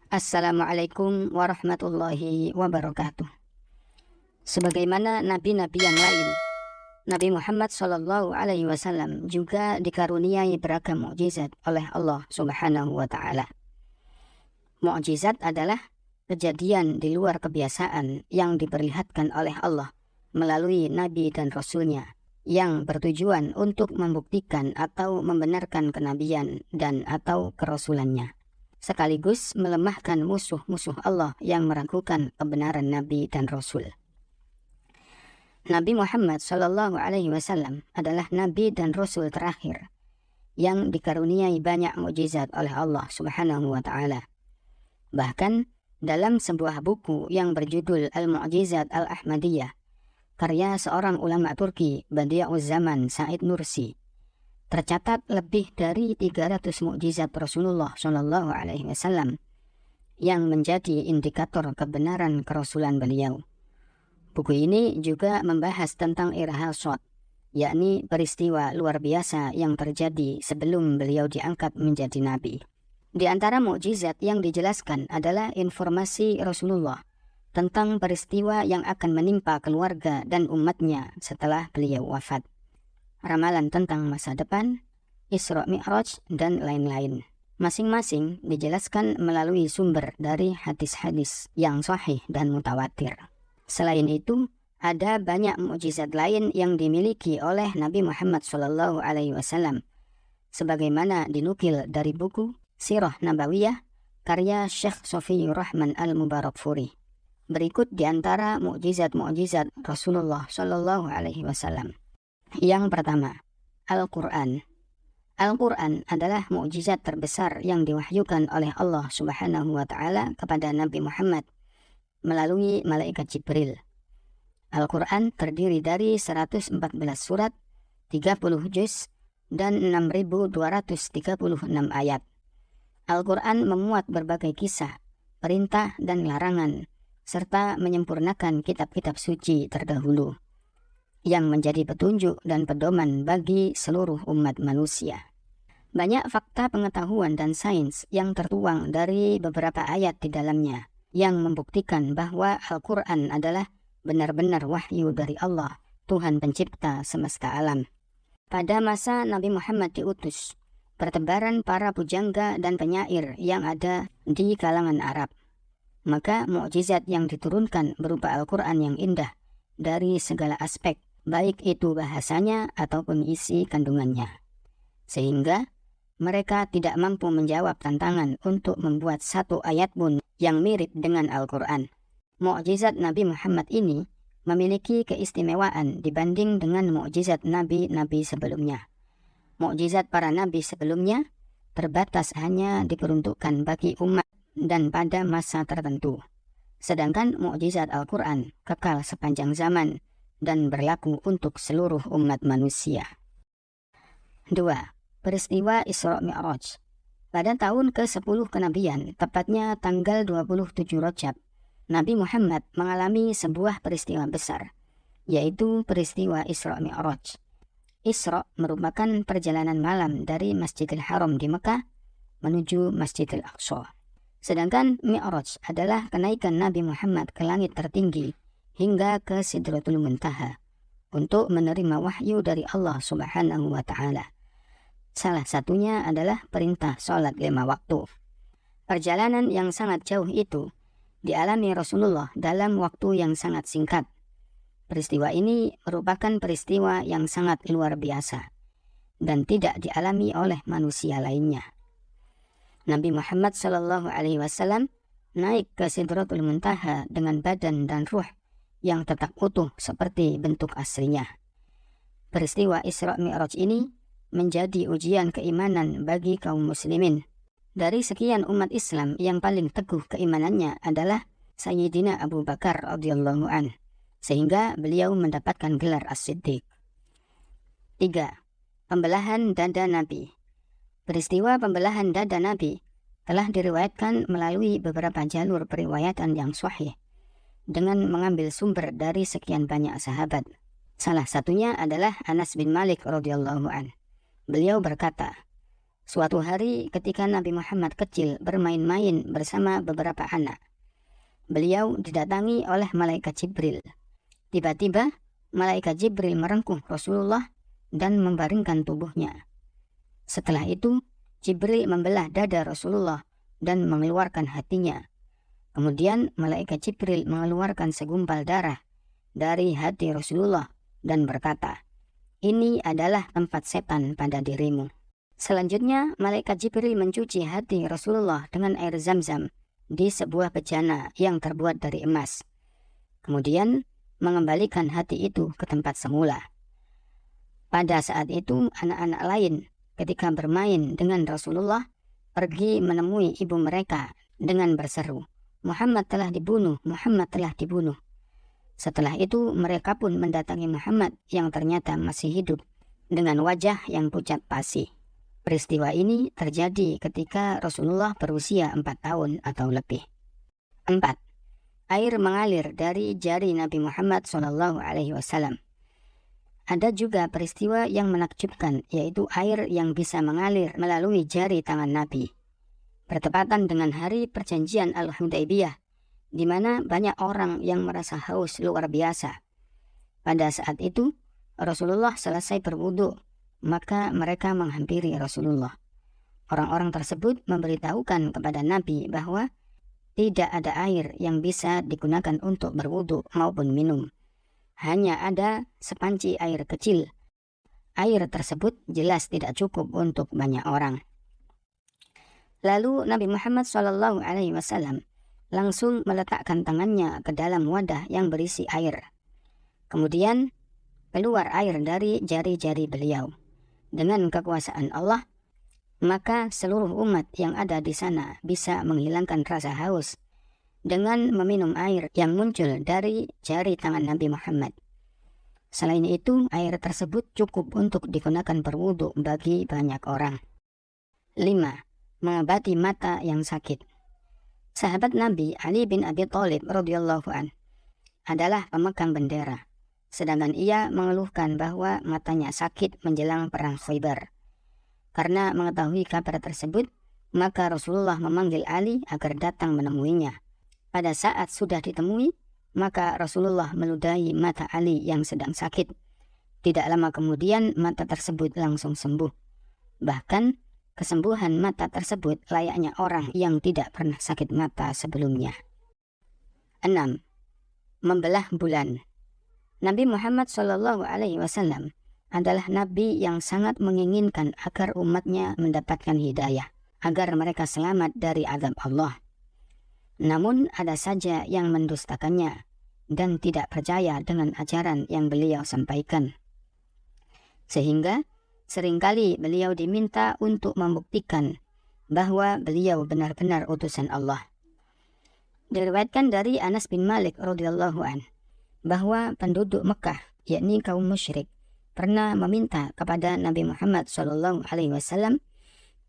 Assalamualaikum warahmatullahi wabarakatuh. Sebagaimana nabi-nabi yang lain, Nabi Muhammad SAW juga dikaruniai beragam mukjizat oleh Allah Subhanahu wa Ta'ala. Mukjizat adalah kejadian di luar kebiasaan yang diperlihatkan oleh Allah melalui nabi dan rasulnya, yang bertujuan untuk membuktikan atau membenarkan kenabian dan atau kerasulannya, sekaligus melemahkan musuh-musuh Allah yang meragukan kebenaran nabi dan rasul. Nabi Muhammad SAW adalah nabi dan rasul terakhir yang dikaruniai banyak mukjizat oleh Allah Subhanahu wa Ta'ala. Bahkan dalam sebuah buku yang berjudul Al-Mu'jizat Al-Ahmadiyah, karya seorang ulama Turki, Badi'uz Zaman Said Nursi, tercatat lebih dari 300 mukjizat Rasulullah SAW yang menjadi indikator kebenaran kerasulan beliau. Buku ini juga membahas tentang irhasat, yakni peristiwa luar biasa yang terjadi sebelum beliau diangkat menjadi nabi. Di antara mukjizat yang dijelaskan adalah informasi Rasulullah tentang peristiwa yang akan menimpa keluarga dan umatnya setelah beliau wafat, ramalan tentang masa depan, Isra Mi'raj, dan lain-lain. Masing-masing dijelaskan melalui sumber dari hadis-hadis yang sahih dan mutawatir. Selain itu, ada banyak mukjizat lain yang dimiliki oleh Nabi Muhammad SAW, sebagaimana dinukil dari buku Sirah Nabawiyah karya Syekh Sofiyur Rahman Al-Mubarakfuri. Berikut di antara mukjizat-mukjizat Rasulullah SAW. Yang pertama, Al-Quran. Al-Quran adalah mukjizat terbesar yang diwahyukan oleh Allah Subhanahu wa Ta'ala kepada Nabi Muhammad melalui malaikat Jibril. Al-Quran terdiri dari 114 surat, 30 juz, dan 6.236 ayat. Al-Quran memuat berbagai kisah, perintah dan larangan, serta menyempurnakan kitab-kitab suci terdahulu, yang menjadi petunjuk dan pedoman bagi seluruh umat manusia. Banyak fakta pengetahuan dan sains yang tertuang dari beberapa ayat di dalamnya, yang membuktikan bahwa Al-Quran adalah benar-benar wahyu dari Allah, Tuhan pencipta semesta alam. Pada masa Nabi Muhammad diutus, pertebaran para pujangga dan penyair yang ada di kalangan Arab, maka mukjizat yang diturunkan berupa Al-Quran yang indah dari segala aspek, baik itu bahasanya ataupun isi kandungannya, sehingga mereka tidak mampu menjawab tantangan untuk membuat satu ayat pun yang mirip dengan Al-Quran. Mukjizat Nabi Muhammad ini memiliki keistimewaan dibanding dengan mukjizat nabi-nabi sebelumnya. Mukjizat para nabi sebelumnya terbatas hanya diperuntukkan bagi umat dan pada masa tertentu. Sedangkan mukjizat Al-Quran kekal sepanjang zaman dan berlaku untuk seluruh umat manusia. 2. Peristiwa Isra Mi'raj. Pada tahun ke-10 kenabian, tepatnya tanggal 27 Rajab, Nabi Muhammad mengalami sebuah peristiwa besar, yaitu peristiwa Isra Mi'raj. Isra merupakan perjalanan malam dari Masjidil Haram di Mekah menuju Masjidil Aqsa. Sedangkan Mi'raj adalah kenaikan Nabi Muhammad ke langit tertinggi hingga ke Sidratul Muntaha untuk menerima wahyu dari Allah Subhanahu wa Ta'ala. Salah satunya adalah perintah sholat 5 waktu. Perjalanan yang sangat jauh itu dialami Rasulullah dalam waktu yang sangat singkat. Peristiwa ini merupakan peristiwa yang sangat luar biasa dan tidak dialami oleh manusia lainnya. Nabi Muhammad SAW naik ke Sidratul Muntaha dengan badan dan ruh yang tetap utuh seperti bentuk aslinya. Peristiwa Isra Mi'raj ini menjadi ujian keimanan bagi kaum muslimin. Dari sekian umat Islam, yang paling teguh keimanannya adalah Sayyidina Abu Bakar radhiyallahu an, sehingga beliau mendapatkan gelar As-Siddiq. 3. Pembelahan dada Nabi. Peristiwa pembelahan dada Nabi telah diriwayatkan melalui beberapa jalur periwayatan yang sahih dengan mengambil sumber dari sekian banyak sahabat. Salah satunya adalah Anas bin Malik radhiyallahu an. Beliau berkata, Suatu hari ketika Nabi Muhammad kecil bermain-main bersama beberapa anak, beliau didatangi oleh malaikat Jibril. Tiba-tiba malaikat Jibril merengkuh Rasulullah dan membaringkan tubuhnya. Setelah itu Jibril membelah dada Rasulullah dan mengeluarkan hatinya. Kemudian malaikat Jibril mengeluarkan segumpal darah dari hati Rasulullah dan berkata, "Ini adalah tempat setan pada dirimu." Selanjutnya malaikat Jibril mencuci hati Rasulullah dengan air Zam-Zam di sebuah bejana yang terbuat dari emas. Kemudian mengembalikan hati itu ke tempat semula. Pada saat itu anak-anak lain ketika bermain dengan Rasulullah pergi menemui ibu mereka dengan berseru, "Muhammad telah dibunuh, Muhammad telah dibunuh." Setelah itu mereka pun mendatangi Muhammad yang ternyata masih hidup dengan wajah yang pucat pasi. Peristiwa ini terjadi ketika Rasulullah berusia 4 tahun atau lebih. 4. Air mengalir dari jari Nabi Muhammad SAW. Ada juga peristiwa yang menakjubkan, yaitu air yang bisa mengalir melalui jari tangan Nabi. Bertepatan dengan hari perjanjian Al-Hudaybiyah, di mana banyak orang yang merasa haus luar biasa. Pada saat itu, Rasulullah selesai berwudu, maka mereka menghampiri Rasulullah. Orang-orang tersebut memberitahukan kepada Nabi bahwa tidak ada air yang bisa digunakan untuk berwudu maupun minum. Hanya ada sepanci air kecil. Air tersebut jelas tidak cukup untuk banyak orang. Lalu Nabi Muhammad SAW langsung meletakkan tangannya ke dalam wadah yang berisi air. Kemudian keluar air dari jari-jari beliau. Dengan kekuasaan Allah, maka seluruh umat yang ada di sana bisa menghilangkan rasa haus dengan meminum air yang muncul dari jari tangan Nabi Muhammad. Selain itu, air tersebut cukup untuk digunakan berwudu bagi banyak orang. 5. Mengobati mata yang sakit. Sahabat Nabi Ali bin Abi Thalib radhiyallahu an adalah pemegang bendera. Sedangkan ia mengeluhkan bahwa matanya sakit menjelang perang Khaybar. Karena mengetahui kabar tersebut, maka Rasulullah memanggil Ali agar datang menemuinya. Pada saat sudah ditemui, maka Rasulullah meludahi mata Ali yang sedang sakit. Tidak lama kemudian mata tersebut langsung sembuh. Bahkan kesembuhan mata tersebut layaknya orang yang tidak pernah sakit mata sebelumnya. 6. Membelah bulan. Nabi Muhammad SAW adalah Nabi yang sangat menginginkan agar umatnya mendapatkan hidayah, agar mereka selamat dari azab Allah. Namun ada saja yang mendustakannya dan tidak percaya dengan ajaran yang beliau sampaikan. Sehingga seringkali beliau diminta untuk membuktikan bahwa beliau benar-benar utusan Allah. Diriwayatkan dari Anas bin Malik radhiyallahu an bahwa penduduk Mekah, yakni kaum musyrik, pernah meminta kepada Nabi Muhammad SAW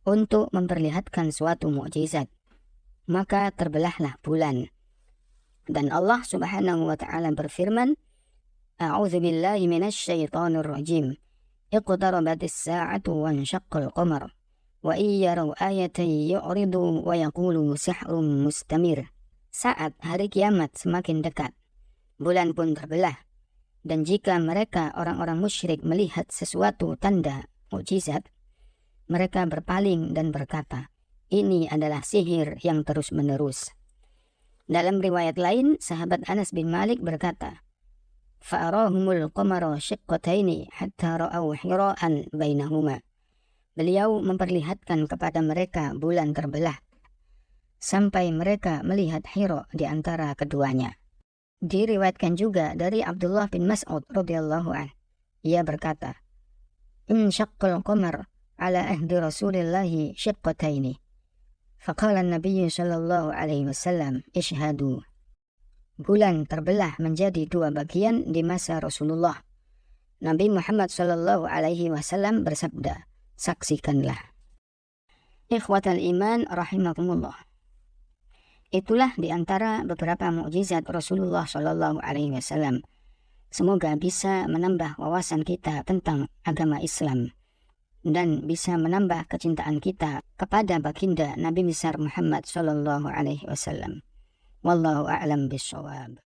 untuk memperlihatkan suatu mukjizat. Maka terbelahlah bulan. Dan Allah Subhanahu wa taala berfirman, "A'udzu billahi minasy syaithanir rajim. Iqtarabatis sa'atu wa ansyaqqal qamar. Wa iyyaraw ayatan yu'ridu wa yaqulu sihrun mustamir." Saat hari kiamat semakin dekat, bulan pun terbelah. Dan jika mereka orang-orang musyrik melihat sesuatu tanda mukjizat, mereka berpaling dan berkata, "Ini adalah sihir yang terus-menerus." Dalam riwayat lain, sahabat Anas bin Malik berkata, "Fa'arahumul qamara syiqqataini hatta ra'aw hira'an bainahuma." Beliau memperlihatkan kepada mereka bulan terbelah, sampai mereka melihat Hira di antara keduanya. Diriwayatkan juga dari Abdullah bin Mas'ud radhiyallahu an. Ia berkata, "Insyaqqal qamar ala ahdi Rasulillahi syiqqataini." Faqala an-nabiy sallallahu alaihi wasallam, "Ishhadu." Bulan terbelah menjadi dua bagian di masa Rasulullah. Nabi Muhammad sallallahu alaihi wasallam bersabda, "Saksikanlah." Ikhwatal iman rahimakumullah. Itulah di antara beberapa mukjizat Rasulullah Shallallahu Alaihi Wasallam. Semoga bisa menambah wawasan kita tentang agama Islam dan bisa menambah kecintaan kita kepada baginda Nabi besar Muhammad sallallahu alaihi wasallam. Wallahu a'lam bishawab.